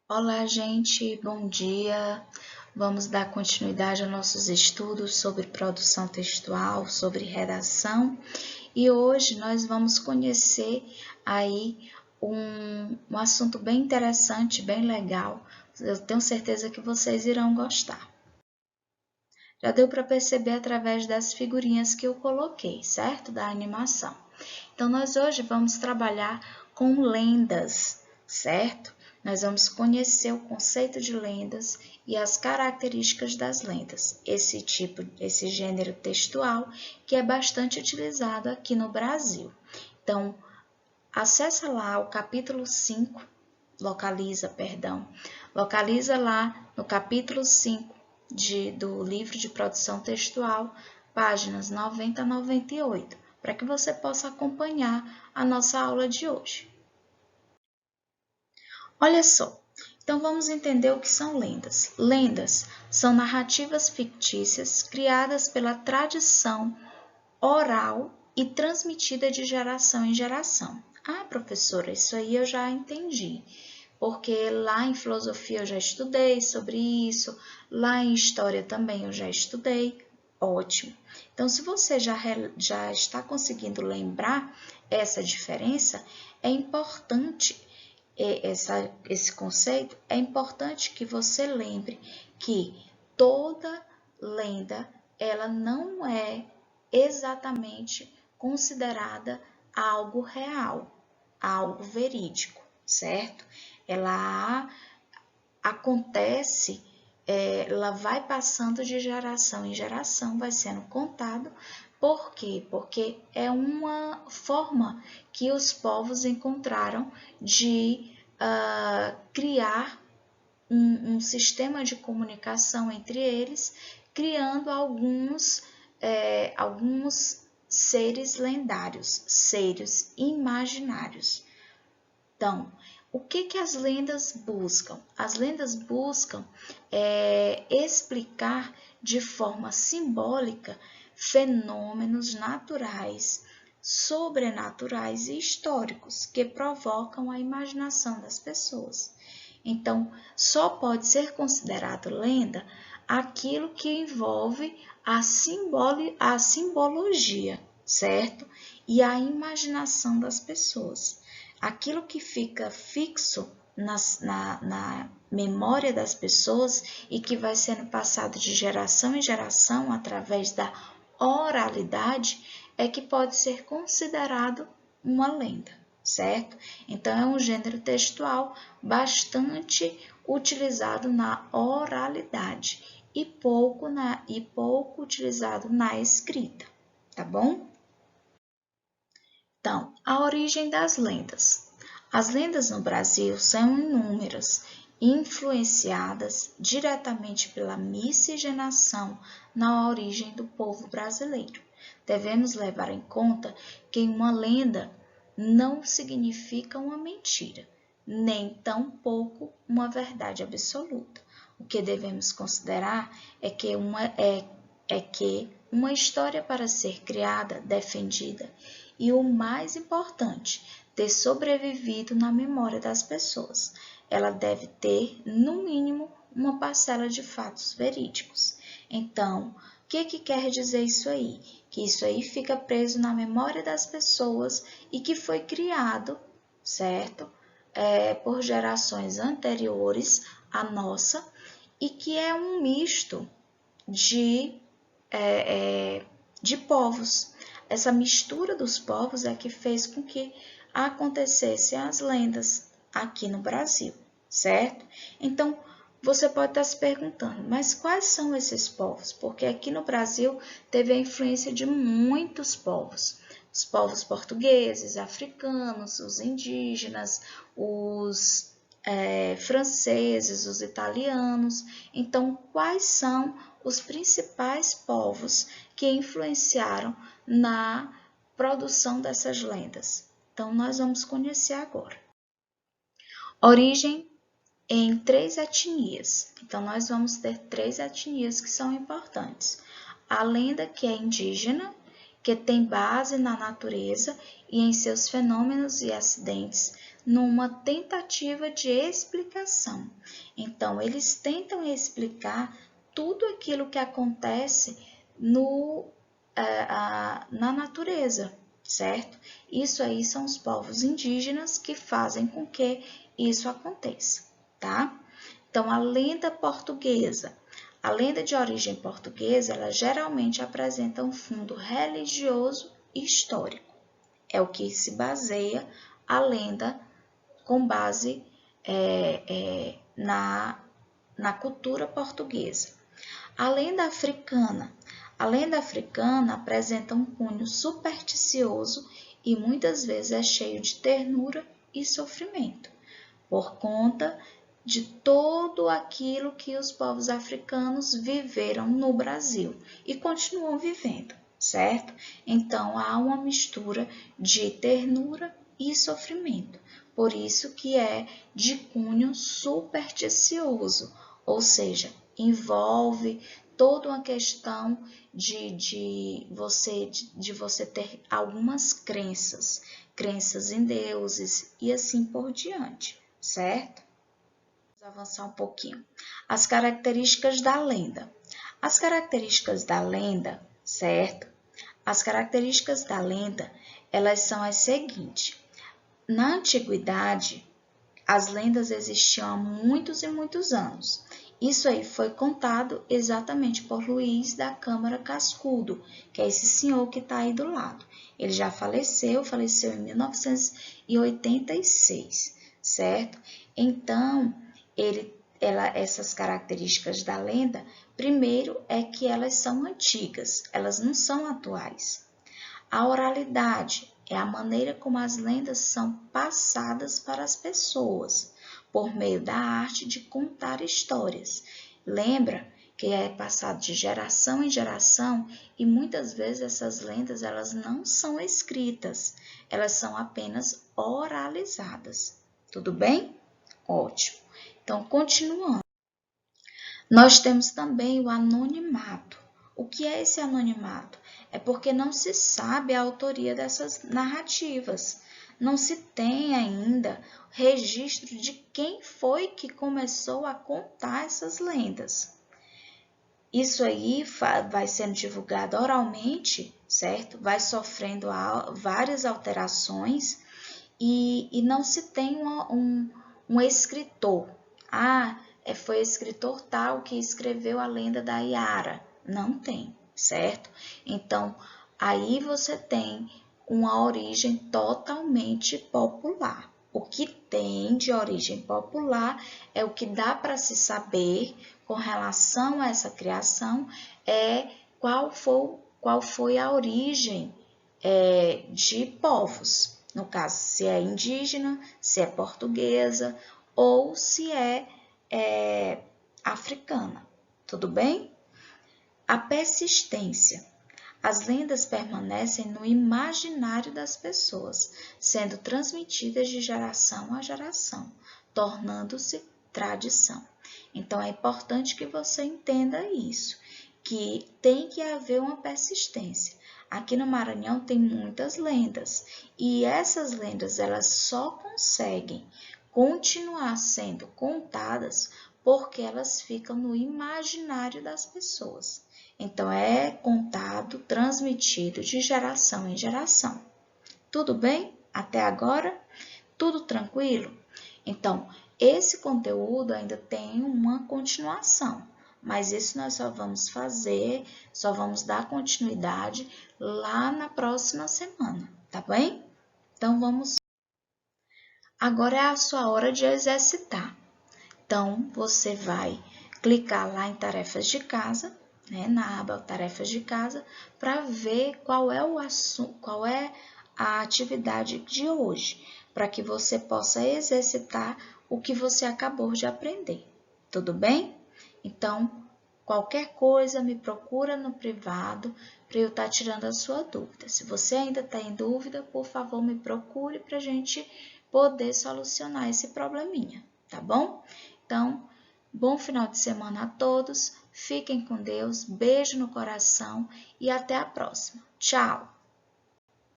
Olá, gente, bom dia. Vamos dar continuidade aos nossos estudos sobre produção textual, sobre redação, e hoje nós vamos conhecer aí um assunto bem interessante, bem legal. Eu tenho certeza que vocês irão gostar. Já deu para perceber através das figurinhas que eu coloquei, certo? Da animação. Então, nós hoje vamos trabalhar com lendas, certo? Nós vamos conhecer o conceito de lendas e as características das lendas, esse gênero textual que é bastante utilizado aqui no Brasil. Então, acessa lá o capítulo 5, localiza lá no capítulo 5 do livro de produção textual, páginas 90 a 98, para que você possa acompanhar a nossa aula de hoje. Olha só, então vamos entender o que são lendas. Lendas são narrativas fictícias criadas pela tradição oral e transmitida de geração em geração. Ah, professora, isso aí eu já entendi, porque lá em filosofia eu já estudei sobre isso, lá em história também eu já estudei. Ótimo. Então, se você já está conseguindo lembrar essa diferença, é importante esse conceito, é importante que você lembre que toda lenda ela não é exatamente considerada algo real, algo verídico, certo? Ela acontece, ela vai passando de geração em geração, vai sendo contado. Por quê? Porque é uma forma que os povos encontraram de criar um sistema de comunicação entre eles, criando alguns seres lendários, seres imaginários. Então, o que as lendas buscam? As lendas buscam explicar de forma simbólica fenômenos naturais, sobrenaturais e históricos que provocam a imaginação das pessoas. Então, só pode ser considerado lenda aquilo que envolve a simbologia, certo? E a imaginação das pessoas. Aquilo que fica fixo na memória das pessoas e que vai sendo passado de geração em geração através da oralidade é que pode ser considerado uma lenda, certo? Então, é um gênero textual bastante utilizado na oralidade e pouco utilizado na escrita, tá bom? Então, a origem das lendas. As lendas no Brasil são inúmeras, influenciadas diretamente pela miscigenação na origem do povo brasileiro. Devemos levar em conta que uma lenda não significa uma mentira, nem tampouco uma verdade absoluta. O que devemos considerar é que uma história para ser criada, defendida e, o mais importante, ter sobrevivido na memória das pessoas. Ela deve ter, no mínimo, uma parcela de fatos verídicos. Então, o que quer dizer isso aí? Que isso aí fica preso na memória das pessoas e que foi criado, certo? Por gerações anteriores à nossa e que é um misto de povos. Essa mistura dos povos é que fez com que acontecessem as lendas aqui no Brasil, certo? Então, você pode estar se perguntando, mas quais são esses povos? Porque aqui no Brasil teve a influência de muitos povos. Os povos portugueses, africanos, os indígenas, os franceses, os italianos. Então, quais são os principais povos que influenciaram na produção dessas lendas? Então, nós vamos conhecer agora. Origem em 3 etnias. Então, nós vamos ter 3 etnias que são importantes. A lenda que é indígena, que tem base na natureza e em seus fenômenos e acidentes, numa tentativa de explicação. Então, eles tentam explicar tudo aquilo que acontece na natureza, certo? Isso aí são os povos indígenas que fazem com que isso aconteça, tá? Então, a lenda portuguesa. A lenda de origem portuguesa, ela geralmente apresenta um fundo religioso e histórico. É o que se baseia a lenda com base na cultura portuguesa. A lenda africana. A lenda africana apresenta um cunho supersticioso e muitas vezes é cheio de ternura e sofrimento, por conta de todo aquilo que os povos africanos viveram no Brasil e continuam vivendo, certo? Então, há uma mistura de ternura e sofrimento, por isso que é de cunho supersticioso, ou seja, envolve toda uma questão de você ter algumas crenças em deuses e assim por diante, certo? Vamos avançar um pouquinho. As características da lenda. As características da lenda, certo? As características da lenda, elas são as seguintes. Na antiguidade, as lendas existiam há muitos e muitos anos. Isso aí foi contado exatamente por Luiz da Câmara Cascudo, que é esse senhor que está aí do lado. Ele já faleceu em 1986, certo? Então, essas características da lenda, primeiro é que elas são antigas, elas não são atuais. A oralidade é a maneira como as lendas são passadas para as pessoas, por meio da arte de contar histórias. Lembra que é passado de geração em geração e muitas vezes essas lendas elas não são escritas, elas são apenas oralizadas. Tudo bem? Ótimo. Então, continuando. Nós temos também o anonimato. O que é esse anonimato? É porque não se sabe a autoria dessas narrativas. Não se tem ainda registro de quem foi que começou a contar essas lendas. Isso aí vai sendo divulgado oralmente, certo? Vai sofrendo várias alterações e não se tem um escritor. Foi o escritor tal que escreveu a lenda da Iara. Não tem, certo? Então, aí você tem uma origem totalmente popular. O que tem de origem popular é o que dá para se saber com relação a essa criação, qual foi a origem de povos. No caso, se é indígena, se é portuguesa ou se é africana. Tudo bem? A persistência. As lendas permanecem no imaginário das pessoas, sendo transmitidas de geração a geração, tornando-se tradição. Então, é importante que você entenda isso, que tem que haver uma persistência. Aqui no Maranhão tem muitas lendas e essas lendas elas só conseguem continuar sendo contadas porque elas ficam no imaginário das pessoas. Então, é contado, transmitido de geração em geração. Tudo bem? Até agora? Tudo tranquilo? Então, esse conteúdo ainda tem uma continuação, mas isso nós só vamos dar continuidade lá na próxima semana, tá bem? Então, Agora é a sua hora de exercitar. Então, você vai clicar lá em tarefas de casa, na aba tarefas de casa, para ver qual é a atividade de hoje, para que você possa exercitar o que você acabou de aprender. Tudo bem? Então, qualquer coisa me procura no privado para eu estar tirando a sua dúvida. Se você ainda está em dúvida, por favor, me procure para a gente poder solucionar esse probleminha, tá bom? Então, bom final de semana a todos, fiquem com Deus, beijo no coração e até a próxima. Tchau!